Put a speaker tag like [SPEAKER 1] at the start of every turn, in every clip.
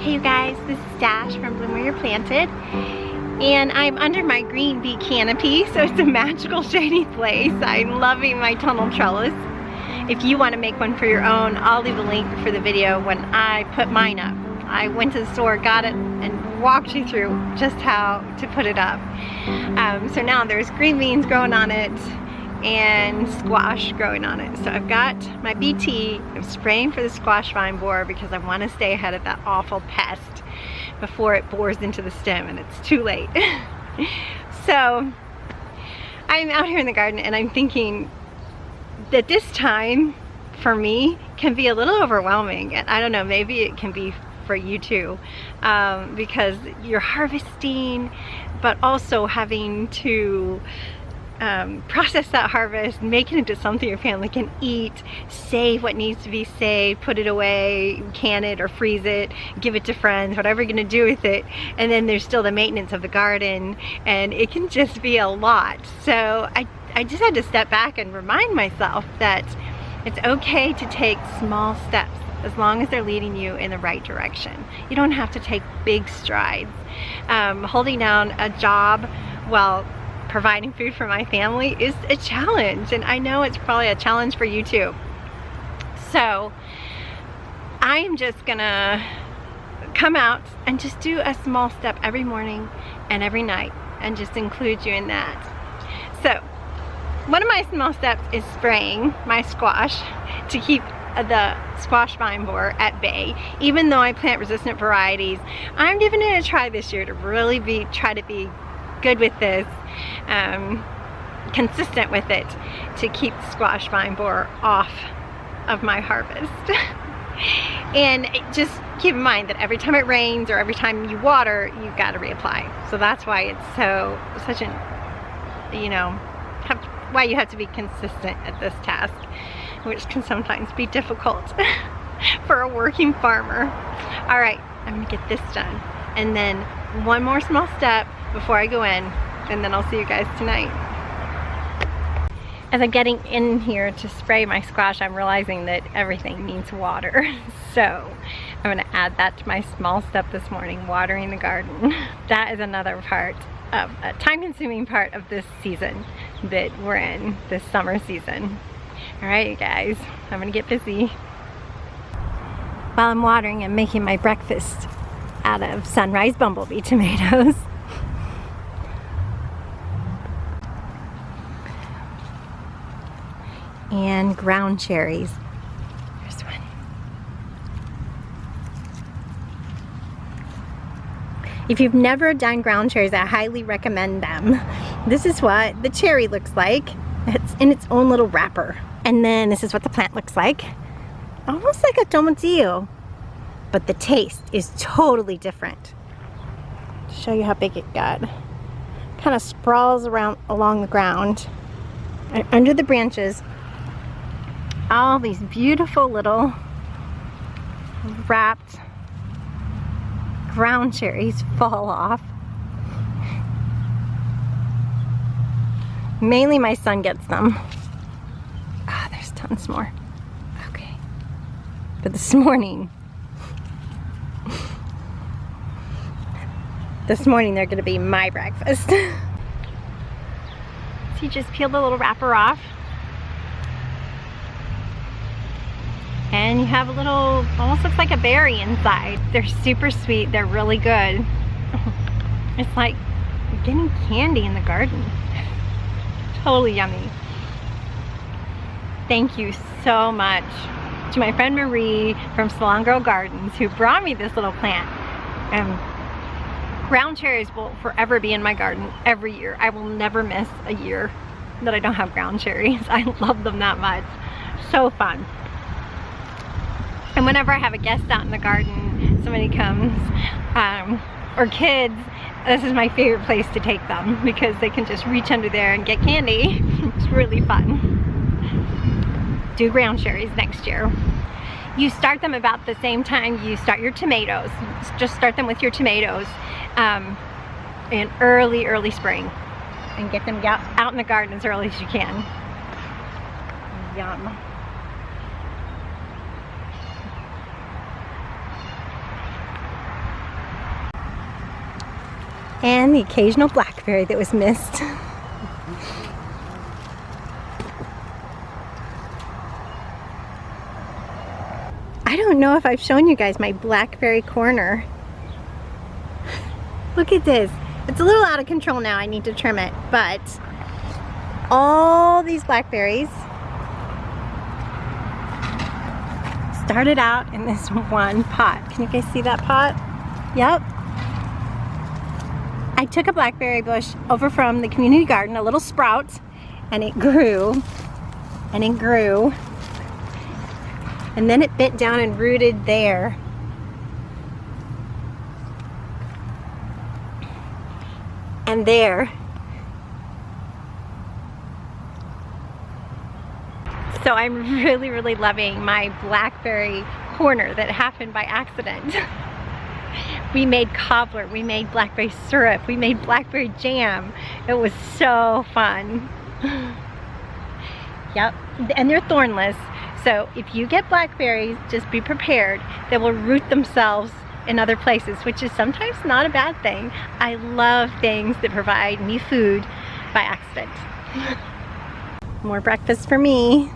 [SPEAKER 1] Hey you guys, this is Dash from Bloom Where You're Planted, and I'm under my green bee canopy, so it's a magical shady place. I'm loving my tunnel trellis. If you want to make one for your own, I'll leave a link for the video when I put mine up. I went to the store, got it, and walked you through just how to put it up. So now there's green beans growing on it and squash growing on it. So I've got my BT, I'm spraying for the squash vine borer because I want to stay ahead of that awful pest before it bores into the stem and it's too late. So I'm out here in the garden and I'm thinking that this time for me can be a little overwhelming, and I don't know, maybe it can be for you too, because you're harvesting but also having to process that harvest, make it into something your family can eat, save what needs to be saved, put it away, can it or freeze it, give it to friends, whatever you're gonna do with it. And then there's still the maintenance of the garden, and it can just be a lot. So I just had to step back and remind myself that it's okay to take small steps as long as they're leading you in the right direction. You don't have to take big strides. Holding down a job while providing food for my family is a challenge, and I know it's probably a challenge for you too. So I'm just gonna come out and just do a small step every morning and every night and just include you in that. So one of my small steps is spraying my squash to keep the squash vine borer at bay. Even though I plant resistant varieties, I'm giving it a try this year to really try to be good with this, consistent with it, to keep the squash vine borer off of my harvest. And just keep in mind that every time it rains or every time you water, you've got to reapply. So that's why it's such an, why you have to be consistent at this task, which can sometimes be difficult for a working farmer. All right, I'm gonna get this done, and then one more small step before I go in, and then I'll see you guys tonight. As I'm getting in here to spray my squash, I'm realizing that everything needs water. So I'm gonna add that to my small step this morning, watering the garden. That is another part of a time-consuming part of this season that we're in, this summer season. All right, you guys, I'm gonna get busy. While I'm watering, I'm making my breakfast out of sunrise bumblebee tomatoes. And ground cherries. Here's one. If you've never done ground cherries, I highly recommend them. This is what the cherry looks like. It's in its own little wrapper. And then this is what the plant looks like. Almost like a tomatillo, but the taste is totally different. To show you how big it got. Kind of sprawls around along the ground. And under the branches, all these beautiful little wrapped ground cherries fall off. Mainly my son gets them. Ah, there's tons more. Okay. But this morning they're gonna be my breakfast. So you just peel the little wrapper off, and you have a little, almost looks like a berry inside. They're super sweet, they're really good. It's like getting candy in the garden. Totally yummy. Thank you so much to my friend Marie from Salon Grow Gardens who brought me this little plant. Ground cherries will forever be in my garden every year. I will never miss a year that I don't have ground cherries. I love them that much. So fun. And whenever I have a guest out in the garden, somebody comes, or kids, this is my favorite place to take them because they can just reach under there and get candy. It's really fun. Do ground cherries next year. You start them about the same time you start your tomatoes. Just start them with your tomatoes in early spring, and get them out in the garden as early as you can. Yum. And the occasional blackberry that was missed. I don't know if I've shown you guys my blackberry corner. Look at this. It's a little out of control now. I need to trim it, but all these blackberries started out in this one pot. Can you guys see that pot? Yep. I took a blackberry bush over from the community garden, a little sprout, and it grew, and it grew, and then it bent down and rooted there. And there. So I'm really, really loving my blackberry corner that happened by accident. We made cobbler, we made blackberry syrup, we made blackberry jam. It was so fun. Yep, and they're thornless. So if you get blackberries, just be prepared. They will root themselves in other places, which is sometimes not a bad thing. I love things that provide me food by accident. More breakfast for me.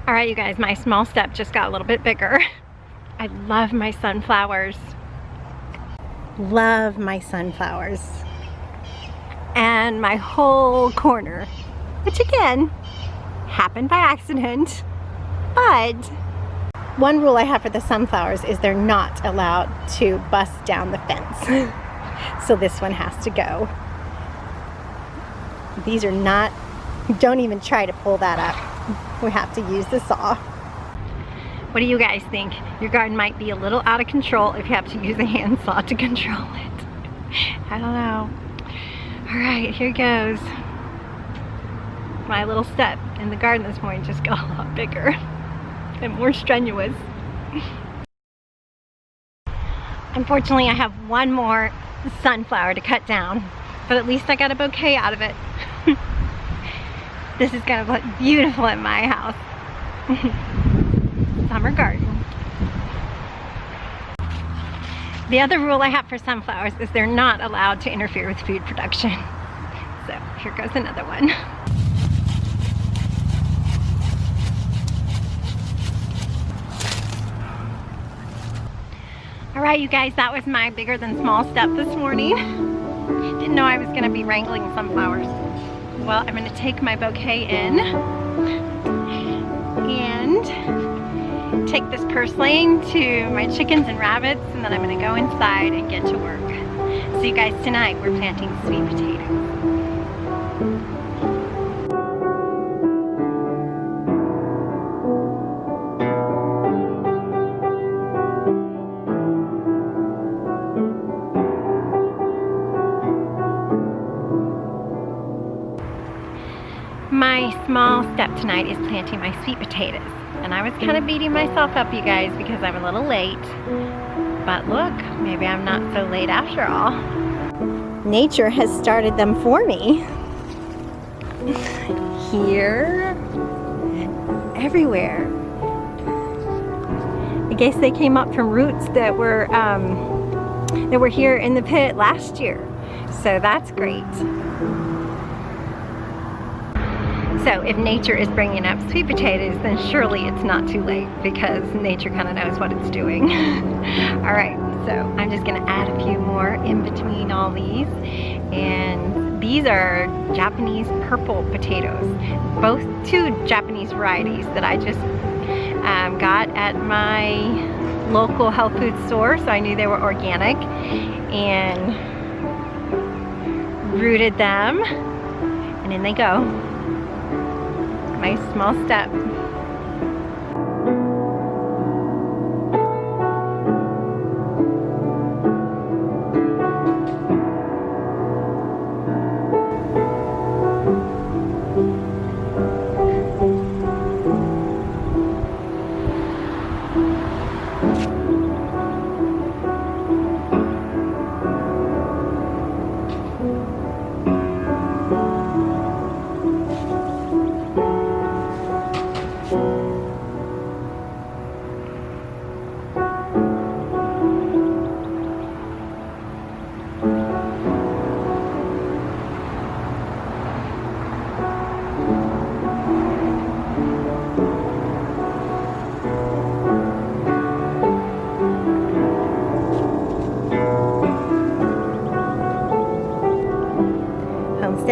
[SPEAKER 1] All right, you guys, my small step just got a little bit bigger. I love my sunflowers. Love my sunflowers. And my whole corner, which again, happened by accident, but one rule I have for the sunflowers is they're not allowed to bust down the fence. So this one has to go. These are not, don't even try to pull that up. We have to use the saw. What do you guys think? Your garden might be a little out of control if you have to use a handsaw to control it. I don't know. All right, here goes. My little step in the garden this morning just got a lot bigger and more strenuous. Unfortunately, I have one more sunflower to cut down, but at least I got a bouquet out of it. This is gonna look beautiful in my house. Summer garden. The other rule I have for sunflowers is they're not allowed to interfere with food production. So here goes another one. All right, you guys, that was my bigger than small step this morning. Didn't know I was gonna be wrangling sunflowers. Well, I'm gonna take my bouquet in and take this purslane to my chickens and rabbits, and then I'm gonna go inside and get to work. So you guys, tonight we're planting sweet potatoes. My small step tonight is planting my sweet potatoes. And I was kind of beating myself up, you guys, because I'm a little late. But look, maybe I'm not so late after all. Nature has started them for me. Here, everywhere. I guess they came up from roots that were here in the pit last year. So that's great. So if nature is bringing up sweet potatoes, then surely it's not too late, because nature kind of knows what it's doing. All right, so I'm just gonna add a few more in between all these. And these are Japanese purple potatoes, both two Japanese varieties that I just got at my local health food store, so I knew they were organic, and rooted them, and in they go. My small step.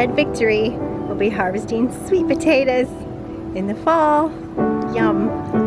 [SPEAKER 1] red victory. We'll be harvesting sweet potatoes in the fall. Yum.